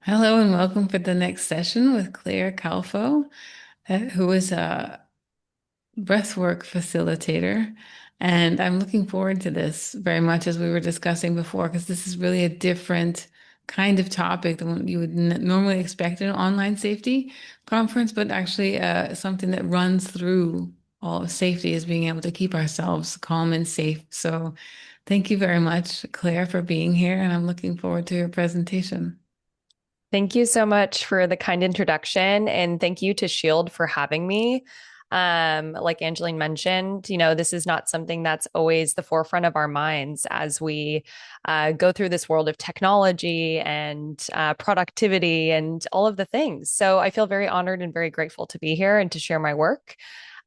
Hello and welcome for the next session with Claire Calfo, who is a breathwork facilitator. And I'm looking forward to this very much as we were discussing before, because this is really a different kind of topic than what you would normally expect in an online safety conference, but actually something that runs through all of safety is being able to keep ourselves calm and safe. So thank you very much, Claire, for being here, and I'm looking forward to your presentation. Thank you so much for the kind introduction, and thank you to Shield for having me. Like Angeline mentioned, this is not something that's always the forefront of our minds as we go through this world of technology and productivity and all of the things. So I feel very honored and very grateful to be here and to share my work.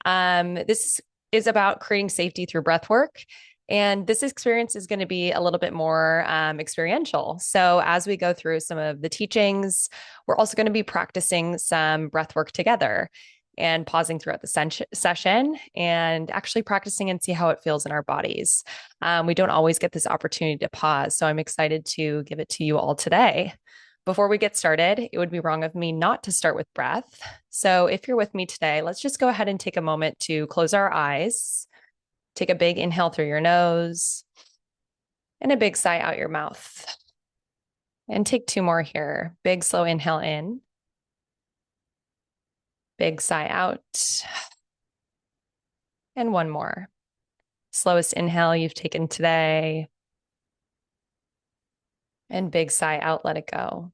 This is about creating safety through breath work. And this experience is going to be a little bit more experiential. So, as we go through some of the teachings, we're also going to be practicing some breath work together and pausing throughout the session and actually practicing and see how it feels in our bodies. We don't always get this opportunity to pause. So, I'm excited to give it to you all today. Before we get started, it would be wrong of me not to start with breath. So, if you're with me today, let's just go ahead and take a moment to close our eyes. Take a big inhale through your nose and a big sigh out your mouth. And take two more here. Big, slow inhale in, big sigh out, and one more. Slowest inhale you've taken today, and big sigh out, let it go.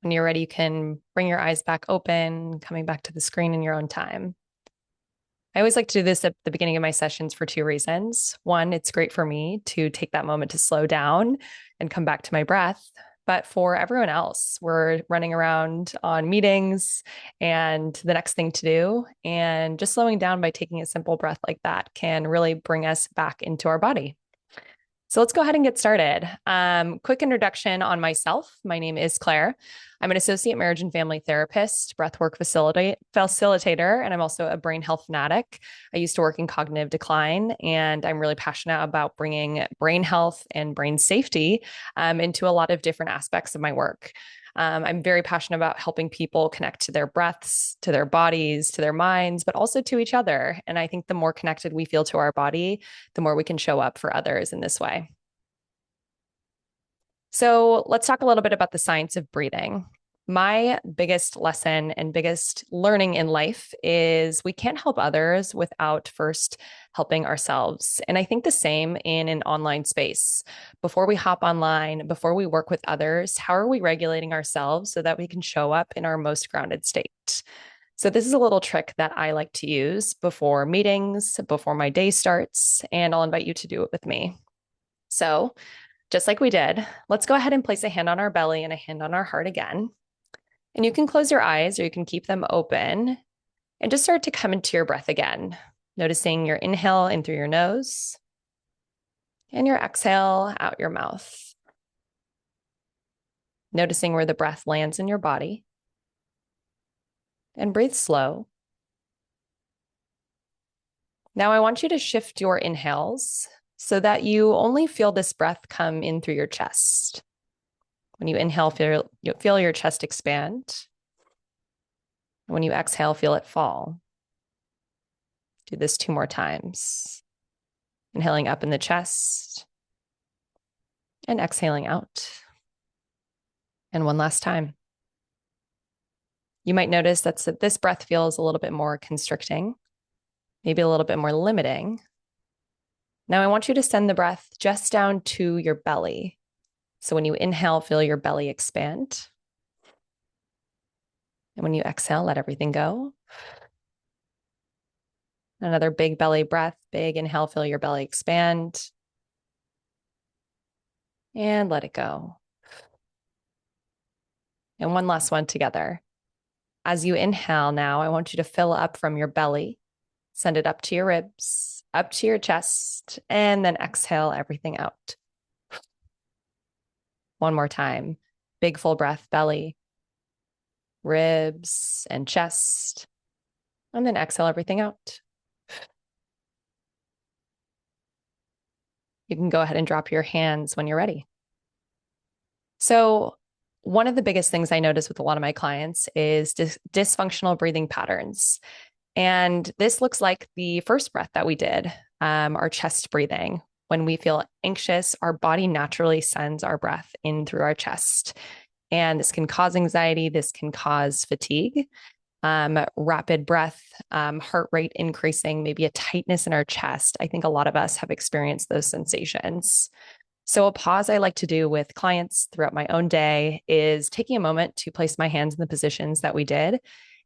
When you're ready, you can bring your eyes back open, coming back to the screen in your own time. I always like to do this at the beginning of my sessions for two reasons. One, it's great for me to take that moment to slow down and come back to my breath. But for everyone else, we're running around on meetings and the next thing to do. And just slowing down by taking a simple breath like that can really bring us back into our body. So let's go ahead and get started. Quick introduction on myself. My name is Claire. I'm an associate marriage and family therapist, breathwork facilitator, and I'm also a brain health fanatic. I used to work in cognitive decline, and I'm really passionate about bringing brain health and brain safety into a lot of different aspects of my work. I'm very passionate about helping people connect to their breaths, to their bodies, to their minds, but also to each other. And I think the more connected we feel to our body, the more we can show up for others in this way. So let's talk a little bit about the science of breathing. My biggest lesson and biggest learning in life is we can't help others without first helping ourselves. And I think the same in an online space. Before we hop online, before we work with others, how are we regulating ourselves so that we can show up in our most grounded state? So, this is a little trick that I like to use before meetings, before my day starts, and I'll invite you to do it with me. So, just like we did, let's go ahead and place a hand on our belly and a hand on our heart again. And you can close your eyes or you can keep them open and just start to come into your breath again, noticing your inhale in through your nose and your exhale out your mouth. Noticing where the breath lands in your body. And breathe slow. Now I want you to shift your inhales so that you only feel this breath come in through your chest. When you inhale, feel your chest expand. When you exhale, feel it fall. Do this two more times. Inhaling up in the chest and exhaling out. And one last time. You might notice that this breath feels a little bit more constricting, maybe a little bit more limiting. Now I want you to send the breath just down to your belly. So when you inhale, feel your belly expand. And when you exhale, let everything go. Another big belly breath, big inhale, feel your belly expand. And let it go. And one last one together. As you inhale now, I want you to fill up from your belly, send it up to your ribs, up to your chest, and then exhale everything out. One more time. Big full breath, belly, ribs, and chest. And then exhale everything out. You can go ahead and drop your hands when you're ready. So, one of the biggest things I notice with a lot of my clients is dysfunctional breathing patterns. And this looks like the first breath that we did, our chest breathing. When we feel anxious, our body naturally sends our breath in through our chest. And this can cause anxiety, this can cause fatigue, rapid breath, heart rate increasing, maybe a tightness in our chest. I think a lot of us have experienced those sensations. So, a pause I like to do with clients throughout my own day is taking a moment to place my hands in the positions that we did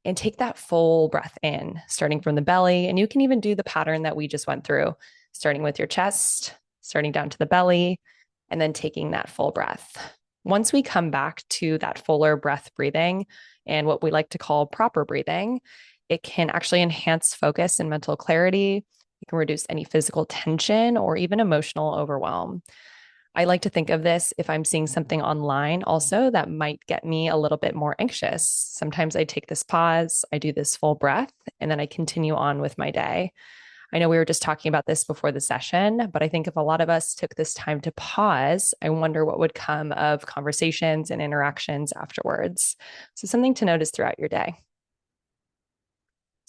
and take that full breath in, starting from the belly. And you can even do the pattern that we just went through, starting with your chest, starting down to the belly, and then taking that full breath. Once we come back to that fuller breath breathing and what we like to call proper breathing, it can actually enhance focus and mental clarity. It can reduce any physical tension or even emotional overwhelm. I like to think of this if I'm seeing something online also that might get me a little bit more anxious. Sometimes I take this pause, I do this full breath, and then I continue on with my day. I know we were just talking about this before the session, but I think if a lot of us took this time to pause, I wonder what would come of conversations and interactions afterwards. So, something to notice throughout your day.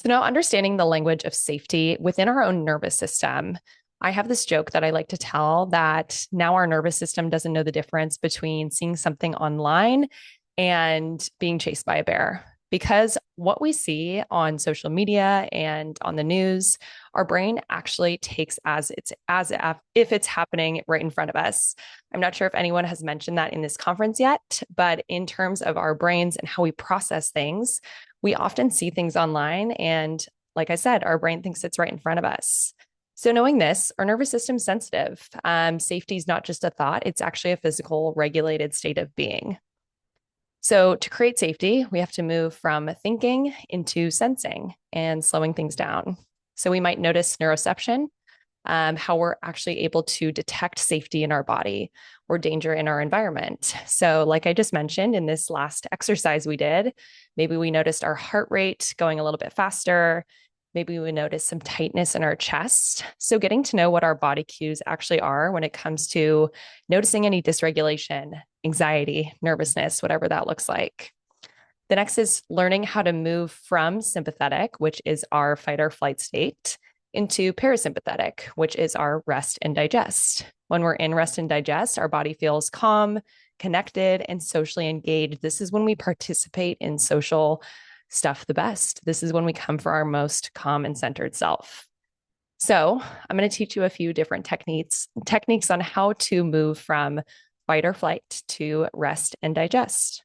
So, now understanding the language of safety within our own nervous system, I have this joke that I like to tell that now our nervous system doesn't know the difference between seeing something online and being chased by a bear. Because what we see on social media and on the news, our brain actually takes as if it's happening right in front of us. I'm not sure if anyone has mentioned that in this conference yet, but in terms of our brains and how we process things, we often see things online. And like I said, our brain thinks it's right in front of us. So, knowing this, our nervous system's sensitive. Safety is not just a thought, it's actually a physical, regulated state of being. So, to create safety, we have to move from thinking into sensing and slowing things down. So, we might notice neuroception, how we're actually able to detect safety in our body or danger in our environment. So, like I just mentioned in this last exercise we did, maybe we noticed our heart rate going a little bit faster. Maybe we notice some tightness in our chest. So, getting to know what our body cues actually are when it comes to noticing any dysregulation, anxiety, nervousness, whatever that looks like. The next is learning how to move from sympathetic, which is our fight or flight state, into parasympathetic, which is our rest and digest. When we're in rest and digest, our body feels calm, connected, and socially engaged. This is when we participate in social stuff the best. This is when we come for our most calm and centered self. So, I'm going to teach you a few different techniques on how to move from fight or flight to rest and digest.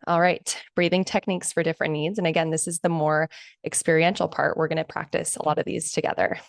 All right, breathing techniques for different needs. And again, this is the more experiential part. We're going to practice a lot of these together.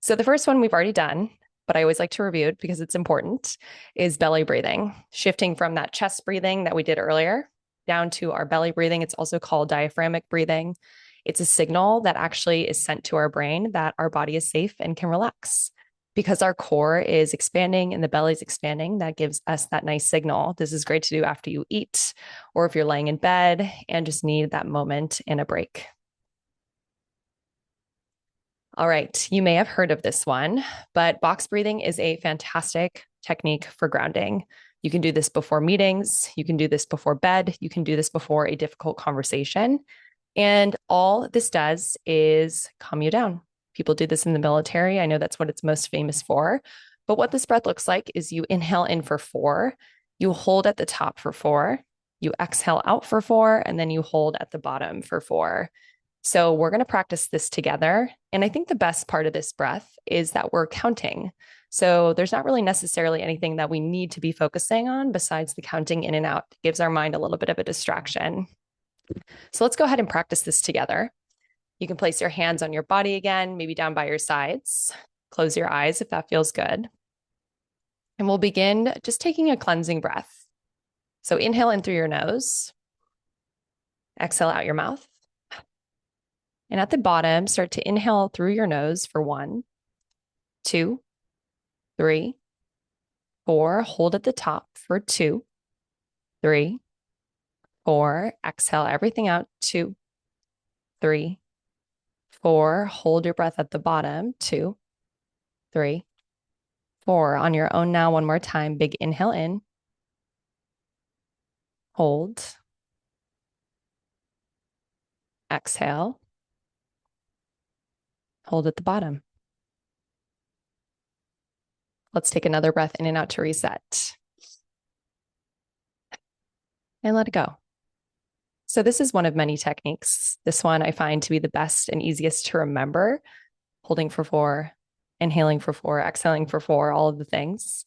So, the first one we've already done, but I always like to review it because it's important, is belly breathing, shifting from that chest breathing that we did earlier down to our belly breathing. It's also called diaphragmic breathing. It's a signal that actually is sent to our brain that our body is safe and can relax. Because our core is expanding and the belly's expanding, that gives us that nice signal. This is great to do after you eat or if you're laying in bed and just need that moment and a break. All right, you may have heard of this one, but box breathing is a fantastic technique for grounding. You can do this before meetings, you can do this before bed, you can do this before a difficult conversation. And all this does is calm you down. People do this in the military. I know that's what it's most famous for. But what this breath looks like is you inhale in for 4, you hold at the top for 4, you exhale out for 4, and then you hold at the bottom for 4. So we're going to practice this together. And I think the best part of this breath is that we're counting. So there's not really necessarily anything that we need to be focusing on besides the counting in and out. It gives our mind a little bit of a distraction. So let's go ahead and practice this together. You can place your hands on your body again, maybe down by your sides. Close your eyes if that feels good. And we'll begin just taking a cleansing breath. So inhale in through your nose, exhale out your mouth. And at the bottom, start to inhale through your nose for 1, 2, 3, 4. Hold at the top for 2, 3, 4. Exhale everything out. 2, 3, 4. Hold your breath at the bottom. 2, 3, 4. On your own now, one more time. Big inhale in, hold, exhale, hold at the bottom. Let's take another breath in and out to reset and let it go. So this is one of many techniques. This one I find to be the best and easiest to remember, holding for 4, inhaling for 4, exhaling for 4, all of the things.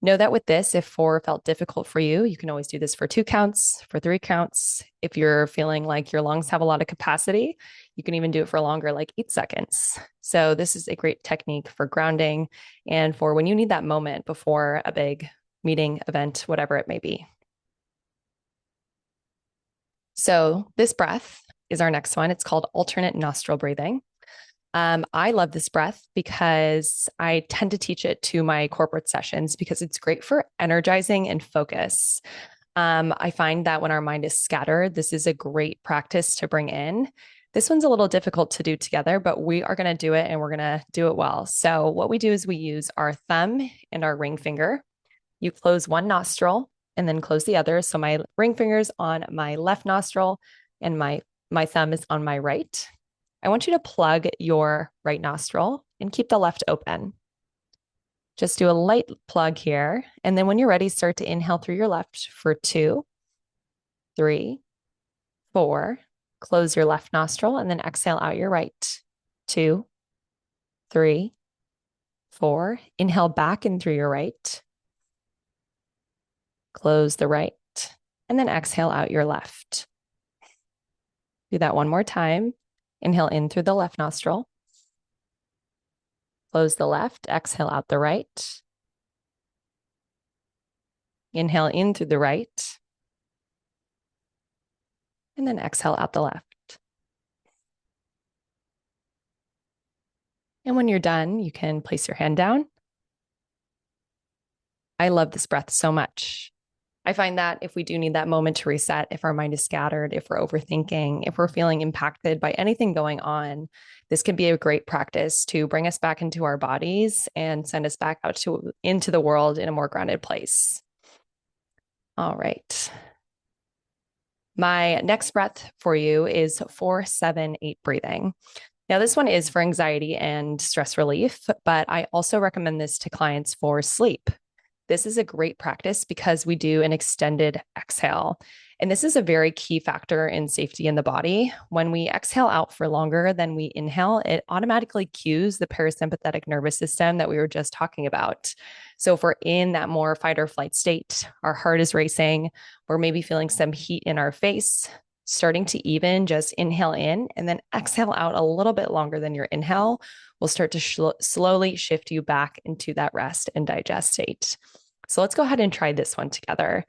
Know that with this, if 4 felt difficult for you, you can always do this for 2 counts, for 3 counts. If you're feeling like your lungs have a lot of capacity, you can even do it for longer, like 8 seconds. So this is a great technique for grounding and for when you need that moment before a big meeting, event, whatever it may be. So this breath is our next one. It's called alternate nostril breathing. I love this breath because I tend to teach it to my corporate sessions because it's great for energizing and focus. I find that when our mind is scattered, this is a great practice to bring in. This one's a little difficult to do together, but we are going to do it and we're going to do it well. So, what we do is we use our thumb and our ring finger. You close one nostril and then close the other. So, my ring finger's on my left nostril and my thumb is on my right. I want you to plug your right nostril and keep the left open. Just do a light plug here. And then when you're ready, start to inhale through your left for 2, 3, 4. Close your left nostril and then exhale out your right. 2, 3, 4. Inhale back in through your right. Close the right and then exhale out your left. Do that one more time. Inhale in through the left nostril. Close the left, exhale out the right. Inhale in through the right. And then exhale out the left. And when you're done, you can place your hand down. I love this breath so much. I find that if we do need that moment to reset, if our mind is scattered, if we're overthinking, if we're feeling impacted by anything going on, this can be a great practice to bring us back into our bodies and send us back out into the world in a more grounded place. All right. My next breath for you is 4-7-8 breathing. Now, this one is for anxiety and stress relief, but I also recommend this to clients for sleep. This is a great practice because we do an extended exhale. And this is a very key factor in safety in the body. When we exhale out for longer than we inhale, it automatically cues the parasympathetic nervous system that we were just talking about. So if we're in that more fight or flight state, our heart is racing, we're maybe feeling some heat in our face, starting to even just inhale in and then exhale out a little bit longer than your inhale will start to slowly shift you back into that rest and digest state. So let's go ahead and try this one together.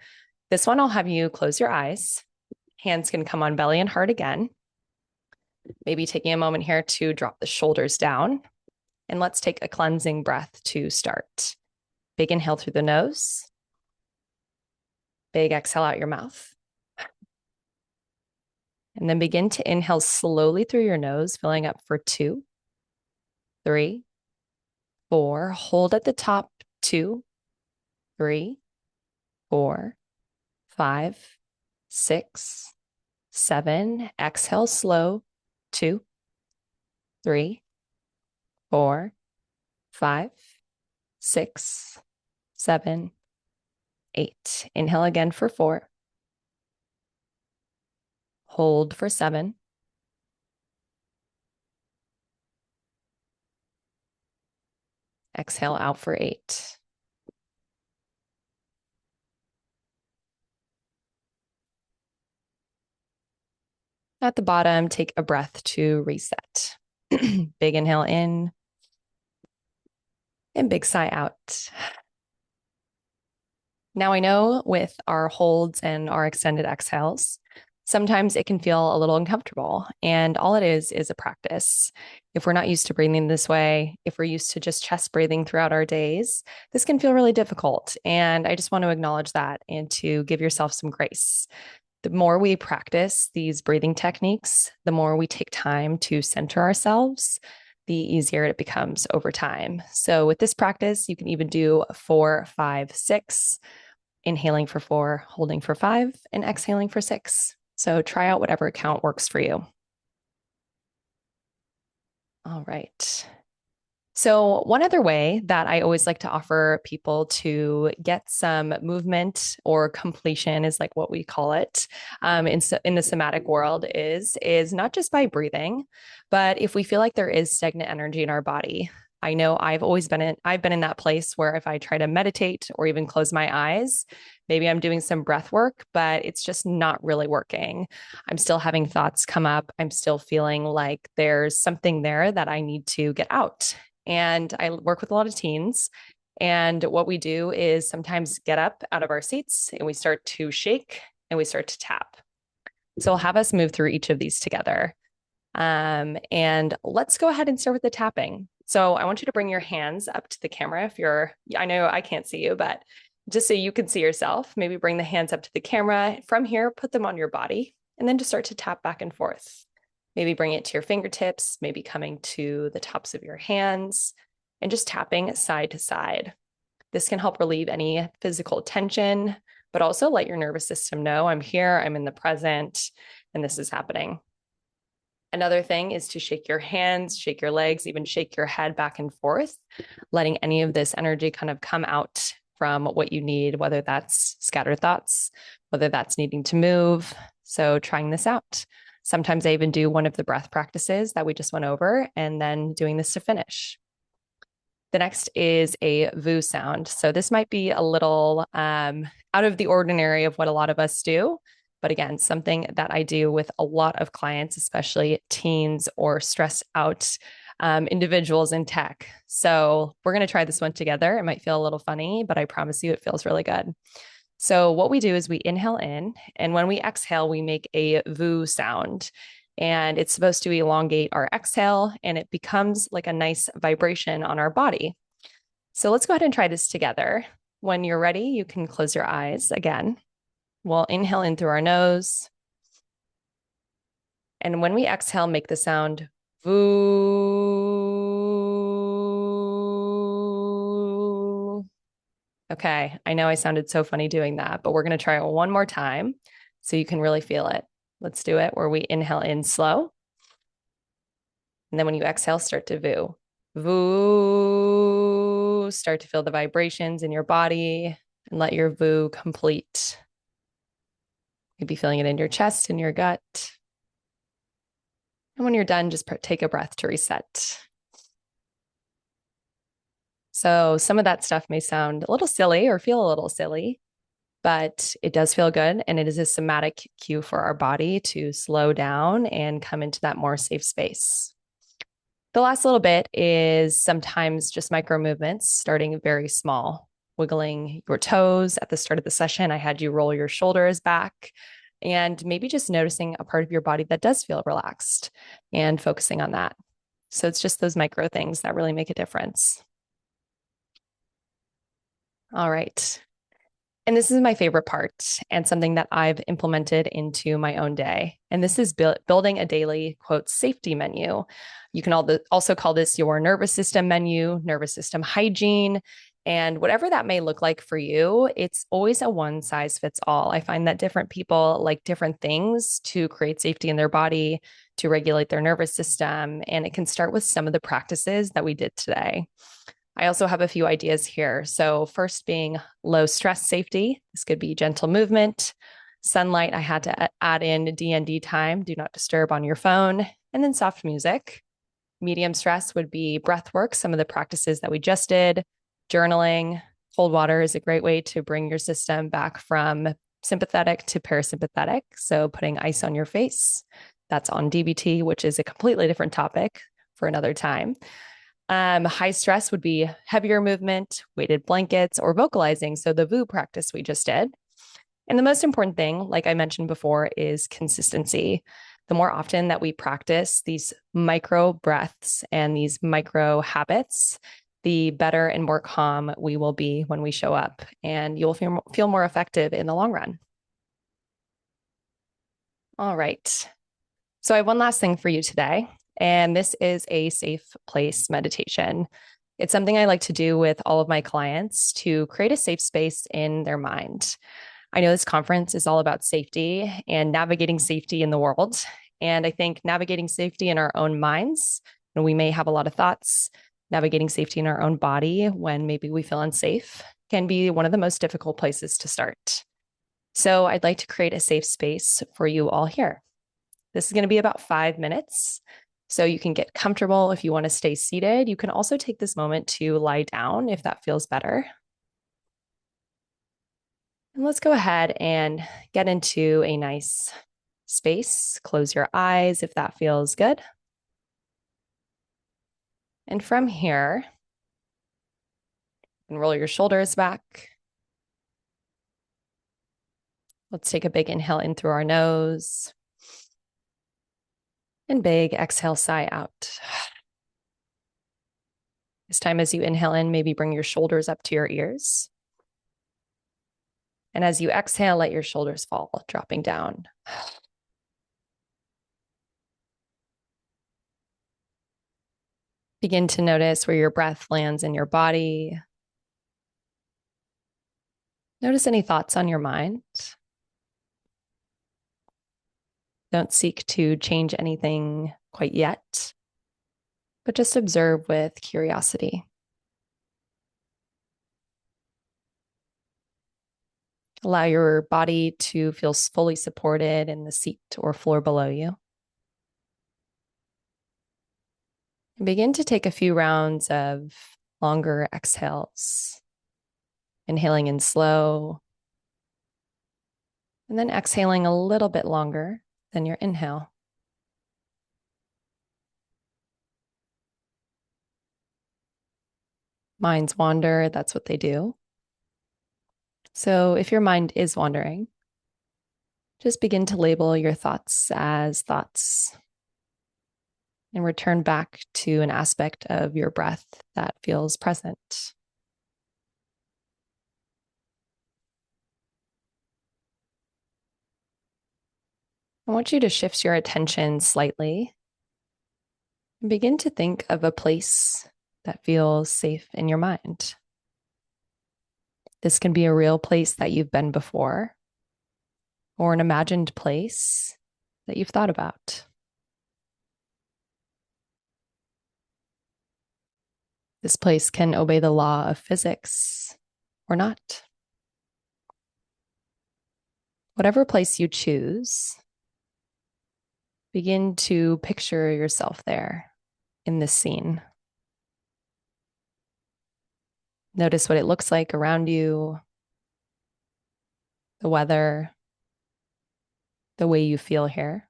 This one, I'll have you close your eyes. Hands can come on belly and heart again. Maybe taking a moment here to drop the shoulders down. And let's take a cleansing breath to start. Big inhale through the nose. Big exhale out your mouth. And then begin to inhale slowly through your nose, filling up for 2, 3, 4. Hold at the top, 2, 3, 4, 5, 6, 7. Exhale slow, 2, 3, 4, 5, 6, 7, 8. Inhale again for 4. Hold for 7. Exhale out for 8. At the bottom, take a breath to reset. Big inhale in and big sigh out. Now I know with our holds and our extended exhales, sometimes it can feel a little uncomfortable. And all it is a practice. If we're not used to breathing this way, if we're used to just chest breathing throughout our days, this can feel really difficult. And I just want to acknowledge that and to give yourself some grace. The more we practice these breathing techniques, the more we take time to center ourselves, the easier it becomes over time. So with this practice, you can even do 4, 5, 6, inhaling for 4, holding for 5, and exhaling for 6. So try out whatever count works for you. All right. So, one other way that I always like to offer people to get some movement or completion is like what we call it in the somatic world is not just by breathing, but if we feel like there is stagnant energy in our body. I know I've been in that place where if I try to meditate or even close my eyes, maybe I'm doing some breath work, but it's just not really working. I'm still having thoughts come up. I'm still feeling like there's something there that I need to get out. And I work with a lot of teens. And what we do is sometimes get up out of our seats and we start to shake and we start to tap. So I'll have us move through each of these together. And let's go ahead and start with the tapping. So I want you to bring your hands up to the camera if you're, I know I can't see you, but just so you can see yourself, maybe bring the hands up to the camera. From here, put them on your body and then just start to tap back and forth. Maybe bring it to your fingertips, maybe coming to the tops of your hands and just tapping side to side. This can help relieve any physical tension, but also let your nervous system know I'm here, I'm in the present, and this is happening. Another thing is to shake your hands, shake your legs, even shake your head back and forth, letting any of this energy kind of come out from what you need, whether that's scattered thoughts, whether that's needing to move. So trying this out. Sometimes I even do one of the breath practices that we just went over and then doing this to finish. The next is a VU sound. So this might be a little out of the ordinary of what a lot of us do. But again, something that I do with a lot of clients, especially teens or stressed out individuals in tech. So we're going to try this one together. It might feel a little funny, but I promise you it feels really good. So what we do is we inhale in, and when we exhale, we make a VU sound. And it's supposed to elongate our exhale, and it becomes like a nice vibration on our body. So let's go ahead and try this together. When you're ready, you can close your eyes again. We'll inhale in through our nose. And when we exhale, make the sound VU. Okay, I know I sounded so funny doing that, but we're going to try it one more time so you can really feel it. Let's do it where we inhale in slow. And then when you exhale, start to VU. VU. Start to feel the vibrations in your body and let your VU complete. Maybe feeling it in your chest, in your gut. And when you're done, just take a breath to reset. So some of that stuff may sound a little silly or feel a little silly, but it does feel good. And it is a somatic cue for our body to slow down and come into that more safe space. The last little bit is sometimes just micro movements, starting very small, wiggling your toes at the start of the session. I had you roll your shoulders back and maybe just noticing a part of your body that does feel relaxed and focusing on that. So it's just those micro things that really make a difference. All right. And this is my favorite part and something that I've implemented into my own day. And this is building a daily, quote, safety menu. You can also call this your nervous system menu, nervous system hygiene, and whatever that may look like for you. It's always a one size fits all. I find that different people like different things to create safety in their body, to regulate their nervous system. And it can start with some of the practices that we did today. I also have a few ideas here. So first being low stress safety. This could be gentle movement. Sunlight, I had to add in DND time, do not disturb on your phone, and then soft music. Medium stress would be breath work, some of the practices that we just did. Journaling, cold water is a great way to bring your system back from sympathetic to parasympathetic. So putting ice on your face, that's on DBT, which is a completely different topic for another time. High stress would be heavier movement, weighted blankets, or vocalizing. So the VU practice we just did. And the most important thing, like I mentioned before, is consistency. The more often that we practice these micro breaths and these micro habits, the better and more calm we will be when we show up, and you'll feel more effective in the long run. All right. So I have one last thing for you today. And this is a safe place meditation. It's something I like to do with all of my clients to create a safe space in their mind. I know this conference is all about safety and navigating safety in the world. And I think navigating safety in our own minds, and we may have a lot of thoughts, navigating safety in our own body when maybe we feel unsafe can be one of the most difficult places to start. So I'd like to create a safe space for you all here. This is going to be about 5 minutes. So you can get comfortable if you want to stay seated. You can also take this moment to lie down if that feels better. And let's go ahead and get into a nice space. Close your eyes if that feels good. And from here, you can roll your shoulders back. Let's take a big inhale in through our nose and big exhale, sigh out. This time, as you inhale in, maybe bring your shoulders up to your ears. And as you exhale, let your shoulders fall, dropping down. Begin to notice where your breath lands in your body. Notice any thoughts on your mind. Don't seek to change anything quite yet, but just observe with curiosity. Allow your body to feel fully supported in the seat or floor below you. And begin to take a few rounds of longer exhales, inhaling in slow, and then exhaling a little bit longer than your inhale. Minds wander, that's what they do. So if your mind is wandering, just begin to label your thoughts as thoughts and return back to an aspect of your breath that feels present. I want you to shift your attention slightly and begin to think of a place that feels safe in your mind. This can be a real place that you've been before, or an imagined place that you've thought about. This place can obey the law of physics or not. Whatever place you choose, begin to picture yourself there in this scene. Notice what it looks like around you, the weather, the way you feel here.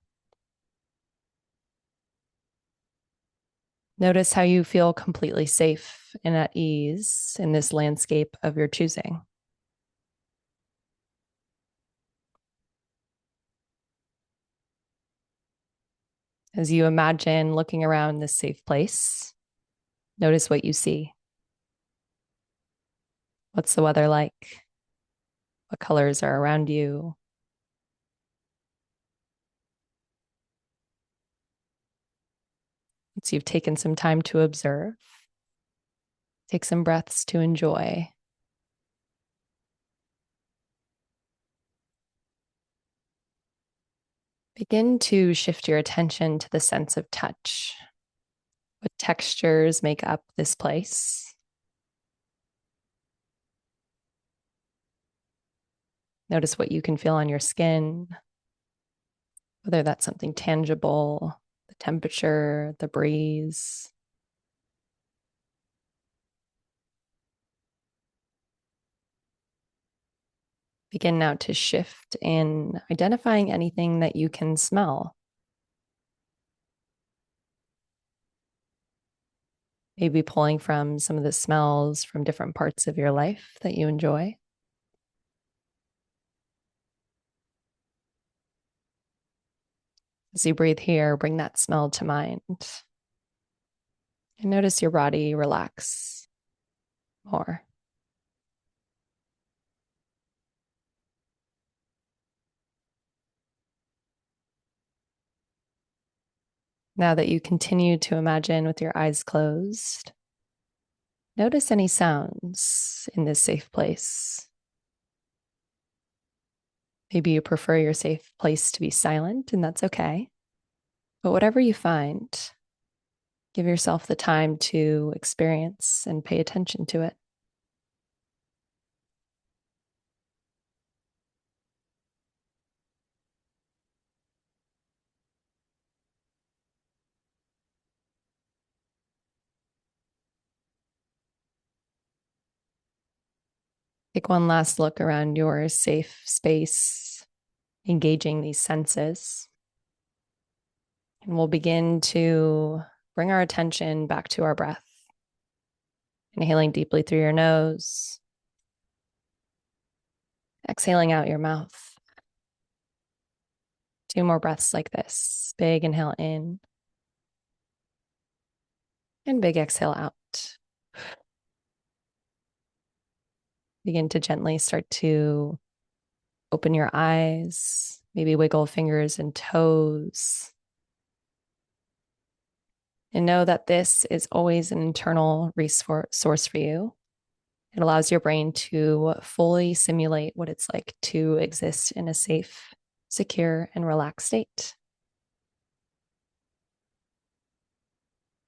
Notice how you feel completely safe and at ease in this landscape of your choosing. As you imagine looking around this safe place, notice what you see. What's the weather like? What colors are around you? Once you've taken some time to observe, take some breaths to enjoy. Begin to shift your attention to the sense of touch. What textures make up this place? Notice what you can feel on your skin, whether that's something tangible, the temperature, the breeze. Begin now to shift in identifying anything that you can smell. Maybe pulling from some of the smells from different parts of your life that you enjoy. As you breathe here, bring that smell to mind. And notice your body relax more. Now that you continue to imagine with your eyes closed, notice any sounds in this safe place. Maybe you prefer your safe place to be silent, and that's okay. But whatever you find, give yourself the time to experience and pay attention to it. Take one last look around your safe space, engaging these senses. And we'll begin to bring our attention back to our breath. Inhaling deeply through your nose, exhaling out your mouth. Two more breaths like this. Big inhale in and big exhale out. Begin to gently start to open your eyes, maybe wiggle fingers and toes. And know that this is always an internal resource for you. It allows your brain to fully simulate what it's like to exist in a safe, secure, and relaxed state.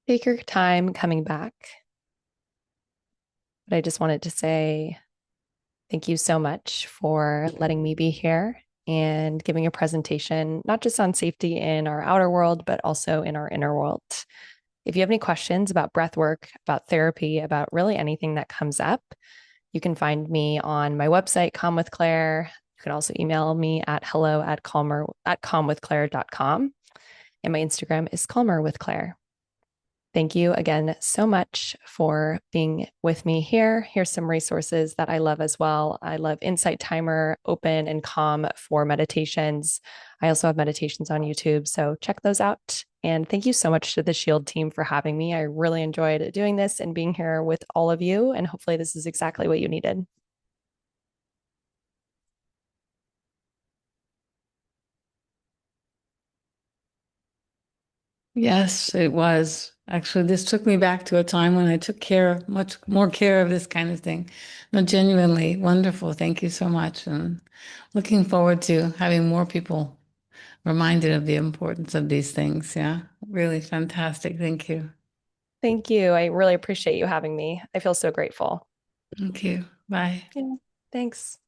Take your time coming back. But I just wanted to say thank you so much for letting me be here and giving a presentation, not just on safety in our outer world, but also in our inner world. If you have any questions about breath work, about therapy, about really anything that comes up, you can find me on my website, Calm with Claire. You can also email me at hello@calmwithclaire.com. And my Instagram is Calmer with Claire. Thank you again so much for being with me here. Here's some resources that I love as well. I love Insight Timer, Open and Calm for meditations. I also have meditations on YouTube, so check those out. And thank you so much to the Shield team for having me. I really enjoyed doing this and being here with all of you. And hopefully, this is exactly what you needed. Yes, it was. Actually, this took me back to a time when I took much more care of this kind of thing. No, genuinely wonderful. Thank you so much. And looking forward to having more people reminded of the importance of these things. Yeah, really fantastic. Thank you. Thank you. I really appreciate you having me. I feel so grateful. Thank you. Bye. Yeah, thanks.